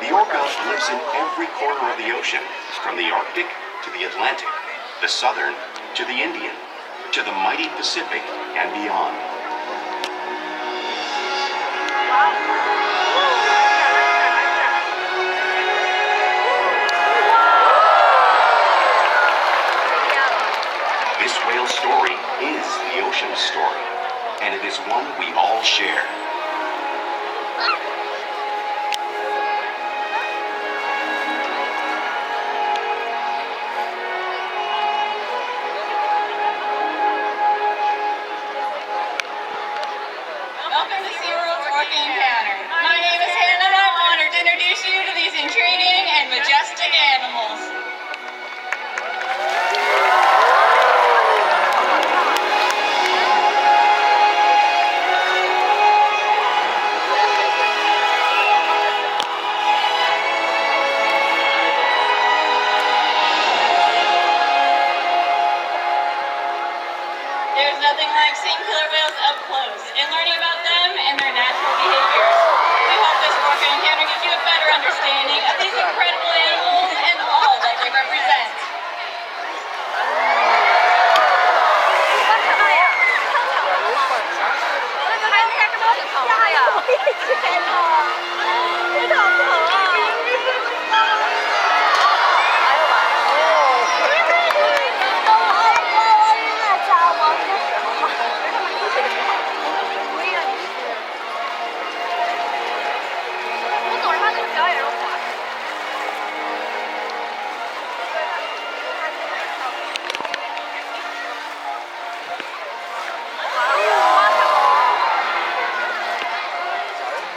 The orca lives in every corner of the ocean, from the Arctic to the Atlantic, the Southern to the Indian, to the mighty Pacific and beyond. This whale's story is the ocean's story, and it is one we all share. Welcome to SeaWorld's Orca Encounter. My name is Hannah, and I'm honored to introduce you to these intriguing and majestic animals. There's nothing like seeing killer whales up close and learning about them and their natural behaviors. We hope this Orca Encounter gives you a better understanding of these incredible animals and all that they represent.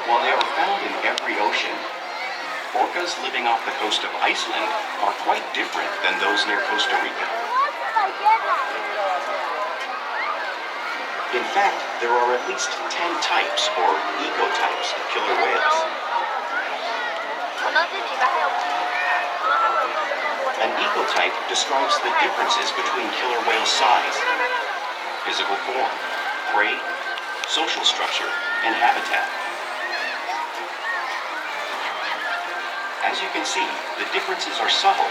While they are found in every ocean, orcas living off the coast of Iceland are quite different than those near Costa Rica. In fact, there are at least 10 types or ecotypes of killer whales. An ecotype describes the differences between killer whale size, physical form, prey, social structure, and habitat. As you can see, the differences are subtle,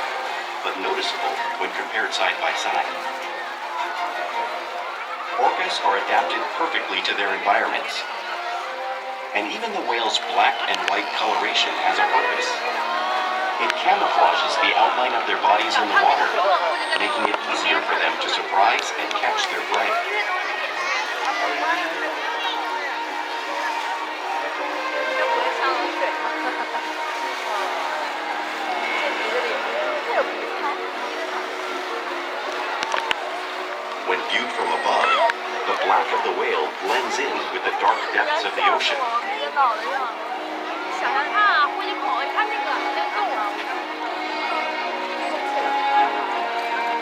but noticeable when compared side by side. Orcas are adapted perfectly to their environments. And even the whale's black and white coloration has a purpose. It camouflages the outline of their bodies in the water, making it easier for them to surprise and catch their prey. When viewed from above, the black of the whale blends in with the dark depths of the ocean.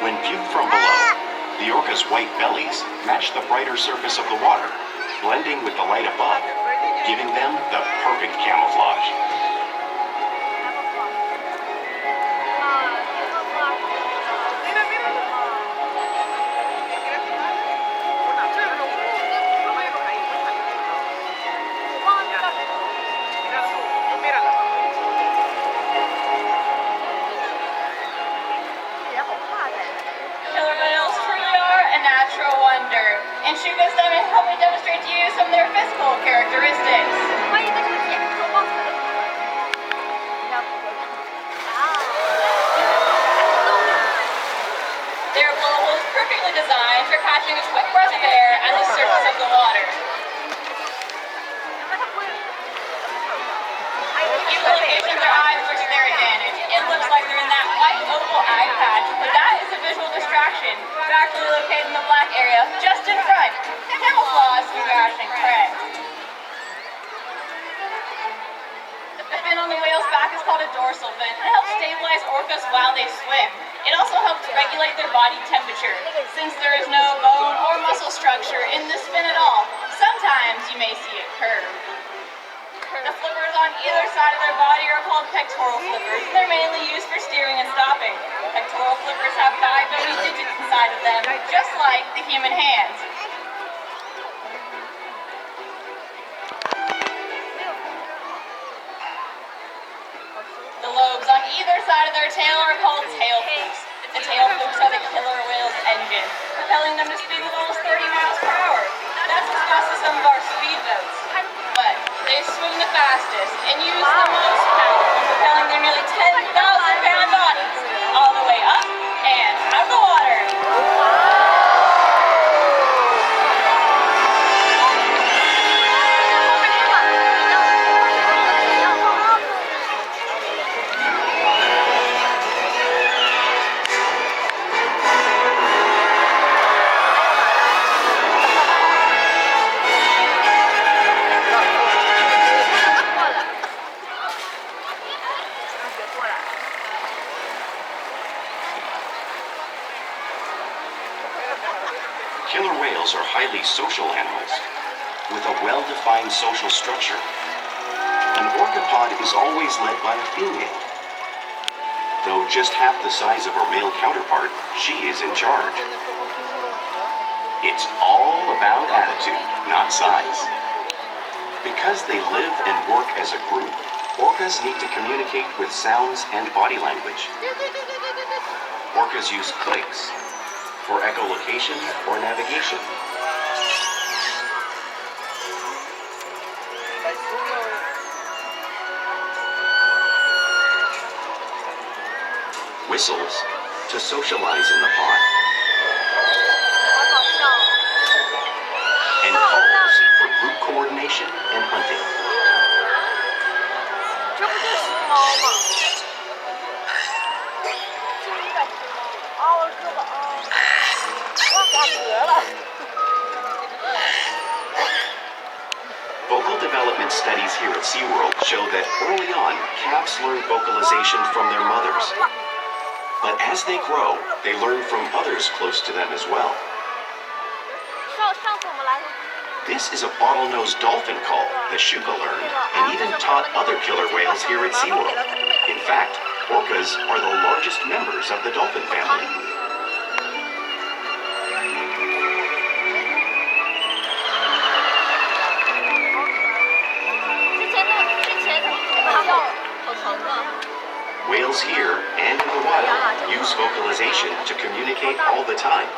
When viewed from below, the orca's white bellies match the brighter surface of the water, blending with the light above, giving them the perfect camouflage. Killer whales truly are a natural wonder, and Shouka's going to help me demonstrate to you some of their physical characteristics. Their blowhole is perfectly designed for catching a quick breath of air at the surface of the water. Echolocation their eyes works to their advantage. It looks like they're in that white oval eye patch, but that is a visual distraction. They're actually located in the black area just in front, camouflage from catching prey. The fin on the whale's back is called a dorsal fin, and it helps stabilize orcas while they swim. It also helps regulate their body temperature, since there is no bone or muscle structure in this fin at all. Sometimes you may see it curve. The flippers on either side of their body are called pectoral flippers. They're mainly used for steering and stopping. Pectoral flippers have 5 bony digits inside of them, just like the human hands. lobes on either side of their tail are called tail flukes. The tail flukes are the killer whale's engine, propelling them to speeds of almost 30 miles per hour. That's as fast as some of our speedboats. But they swim the fastest and use the most power when propelling their nearly 10,000-pound bodies all the way up and out of the water. Killer whales are highly social animals with a well-defined social structure. An orca pod is always led by a female. Though just half the size of her male counterpart, she is in charge. It's all about attitude, not size. Because they live and work as a group, orcas need to communicate with sounds and body language. Orcas use clicks for echolocation or navigation. Whistles to socialize in the pod. And calls for group coordination and hunting. Vocal development studies here at SeaWorld show that early on, calves learn vocalization from their mothers. But as they grow, they learn from others close to them as well. This is a bottlenose dolphin call that Shouka learned and even taught other killer whales here at SeaWorld. In fact, orcas are the largest members of the dolphin family. Whales here and in the wild use vocalization to communicate all the time.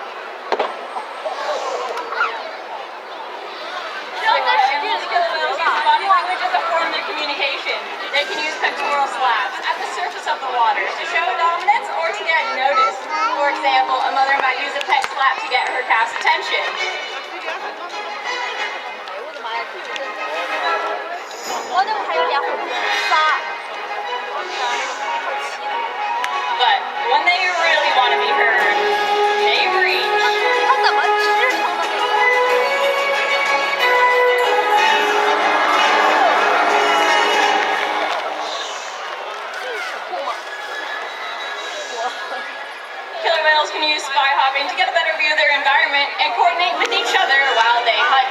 Body language is a form of communication. They can use pectoral slaps at the surface of the water to show dominance or to get noticed. For example, a mother might use a pec slap to get her calf's attention. But when they really want to be heard, they reach. Killer whales can use spy hopping to get a better view of their environment and coordinate with each other while they hunt.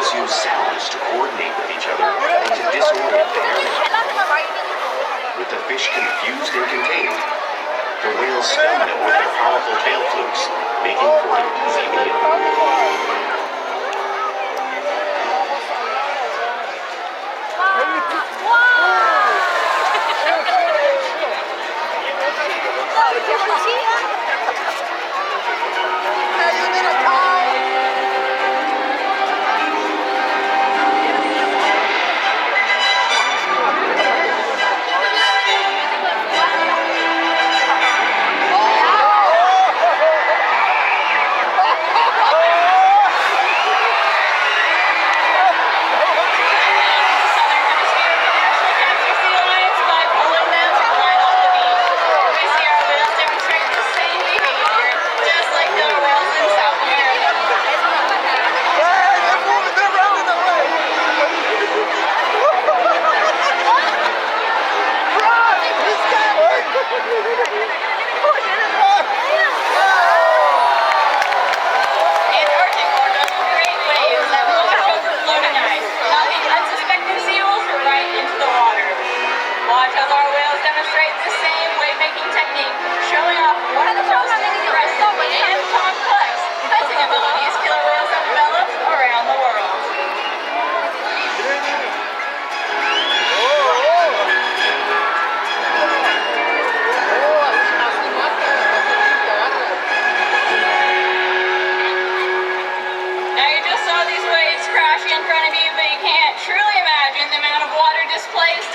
whales use sounds to coordinate with each other and to disorient the area. With the fish confused and contained, the whales stun them with their powerful tail flukes, making for an easy meal.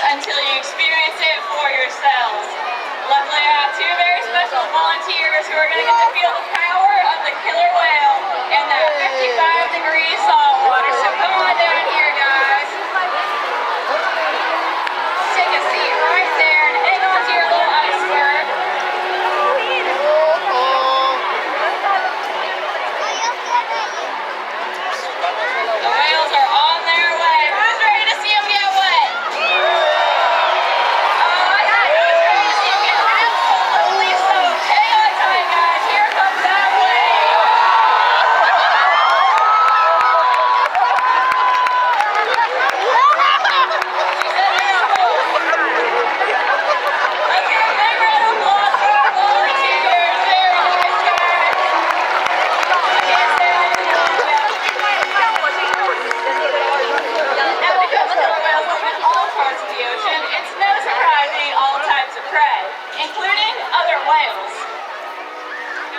Until you experience it for yourselves. Luckily, I have two very special volunteers who are going to get to feel the power of the killer whale in that 55-degree salt water. So come on down here, guys. Take a seat right there and hang on to your little iceberg. The whales are on their way. Who's ready to see them get wet? Including other whales.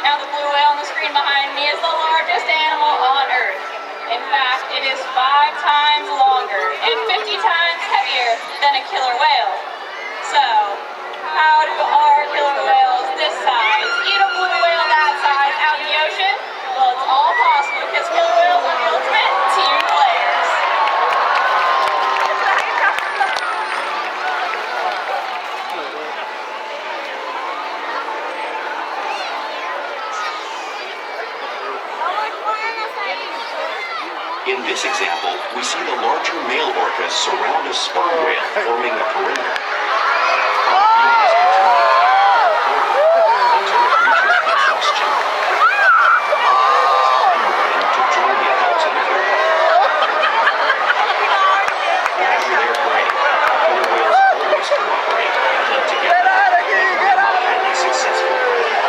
Now the blue whale on the screen behind me is the largest animal on Earth. In fact, it is 5 times longer and 50 times heavier than a killer whale. So, how do our killer whales this size eat a blue whale that size out in the ocean? Well, it's all possible because killer whales are the ultimate team players. In this example, we see the larger male orcas surround a sperm whale, forming a perimeter. While the females continue to tug forward until it reaches exhaustion. To join the adults in the group. Wherever they're prey, killer whales always cooperate and hunt together, making them a highly successful predator.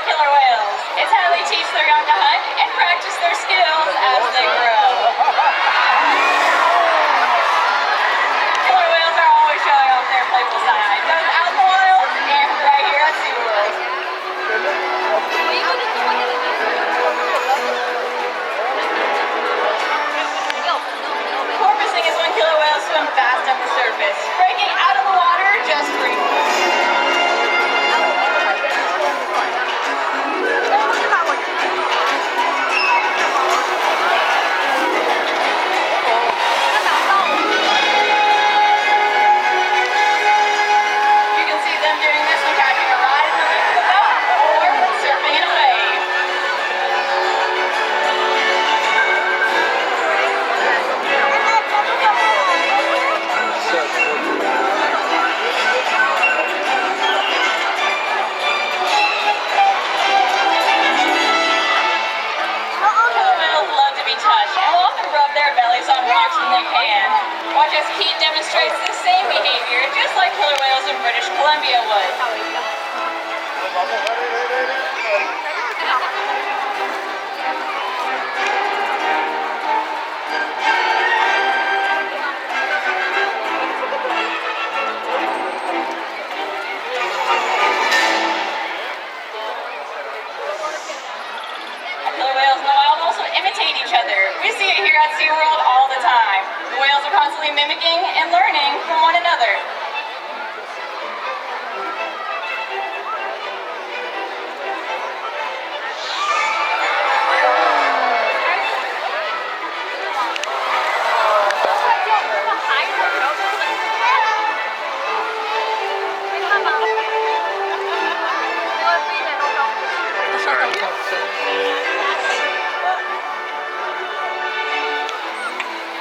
Killer whales. It's how they teach their young to hunt and practice their skills as they grow. Killer whales are always showing off their playful side, both out in the wild and right here at SeaWorld. Porpoising is when killer whales swim fast up the surface, breaking out of the water just briefly. antibiotics when they can. Watch as Keet demonstrates the same behavior, just like killer whales in British Columbia would. Killer whales in the wild also imitate each other. We see it here at SeaWorld all the time. The whales are constantly mimicking and learning from one another.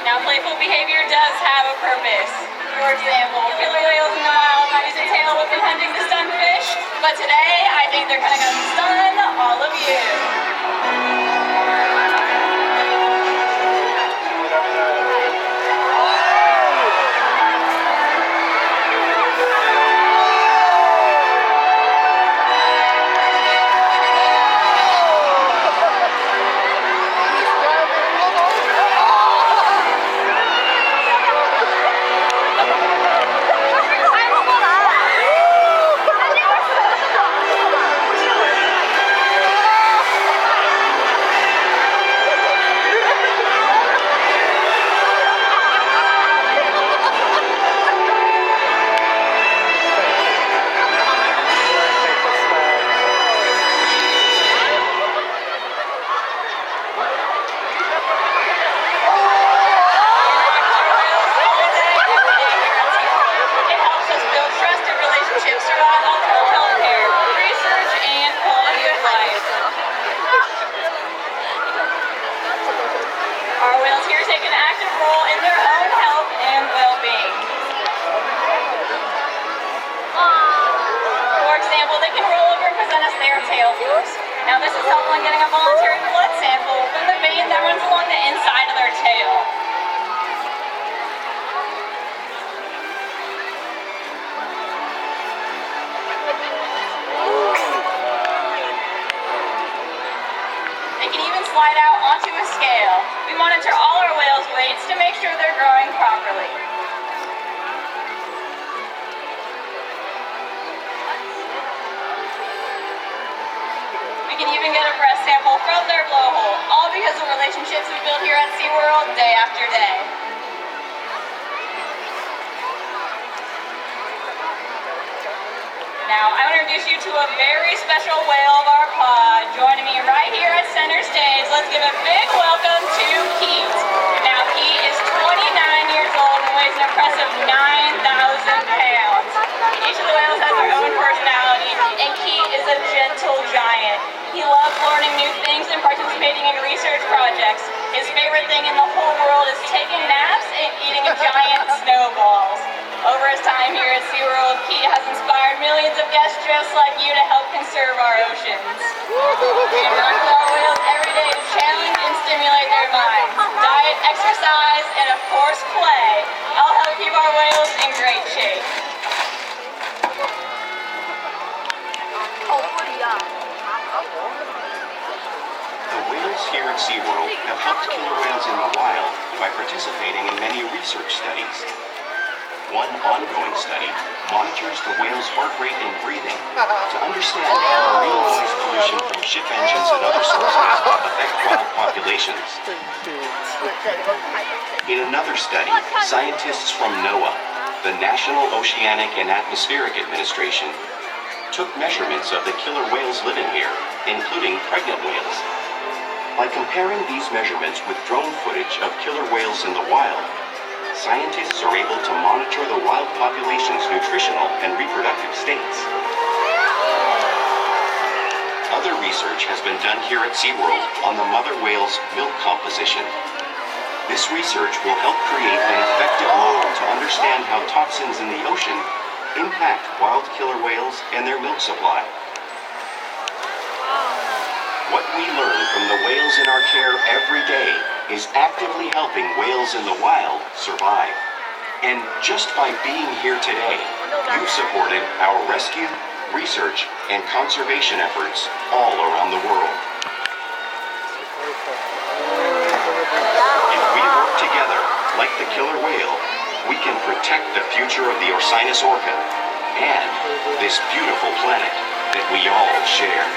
Now, playful behavior does have a purpose. For example, killer whales in the wild might use a tail whipping hunting to stun fish, but today I think they're gonna come stun all of you. Our whales here take an active role in their own health and well-being. For example, they can roll over and present us their tail force. Now this is helpful in getting a voluntary blood sample from the vein that runs along the inside of their tail. They can even slide out onto a scale. We monitor all our whales' weights to make sure they're growing properly. We can even get a breath sample from their blowhole, all because of relationships we build here at SeaWorld day after day. Now, I want to introduce you to a very special whale of our pod. Joining me right here at center stage, let's give a big welcome to Keet. Now, Keet is 29 years old and weighs an impressive 9,000 pounds. Each of the whales has their own personality, and Keet is a gentle giant. He loves learning new things and participating in research projects. His favorite thing in the whole world is taking naps and eating giant snowballs. Over his time here at SeaWorld, Keet has inspired millions of guests just like you to help conserve our oceans. We work with our whales every day to challenge and stimulate their minds. Diet, exercise, and of course play all help keep our whales in great shape. The whales here at SeaWorld have helped killer whales in the wild by participating in many research studies. One ongoing study monitors the whale's heart rate and breathing to understand how marine noise pollution from ship engines and other sources affect wild populations. In another study, scientists from NOAA, the National Oceanic and Atmospheric Administration, took measurements of the killer whales living here, including pregnant whales. By comparing these measurements with drone footage of killer whales in the wild, scientists are able to monitor the wild population's nutritional and reproductive states. Other research has been done here at SeaWorld on the mother whale's milk composition. This research will help create an effective model to understand how toxins in the ocean impact wild killer whales and their milk supply. What we learn from the whales in our care every day is actively helping whales in the wild survive. And just by being here today, you've supported our rescue, research, and conservation efforts all around the world. If we work together, like the killer whale, we can protect the future of the Orcinus orca and this beautiful planet that we all share.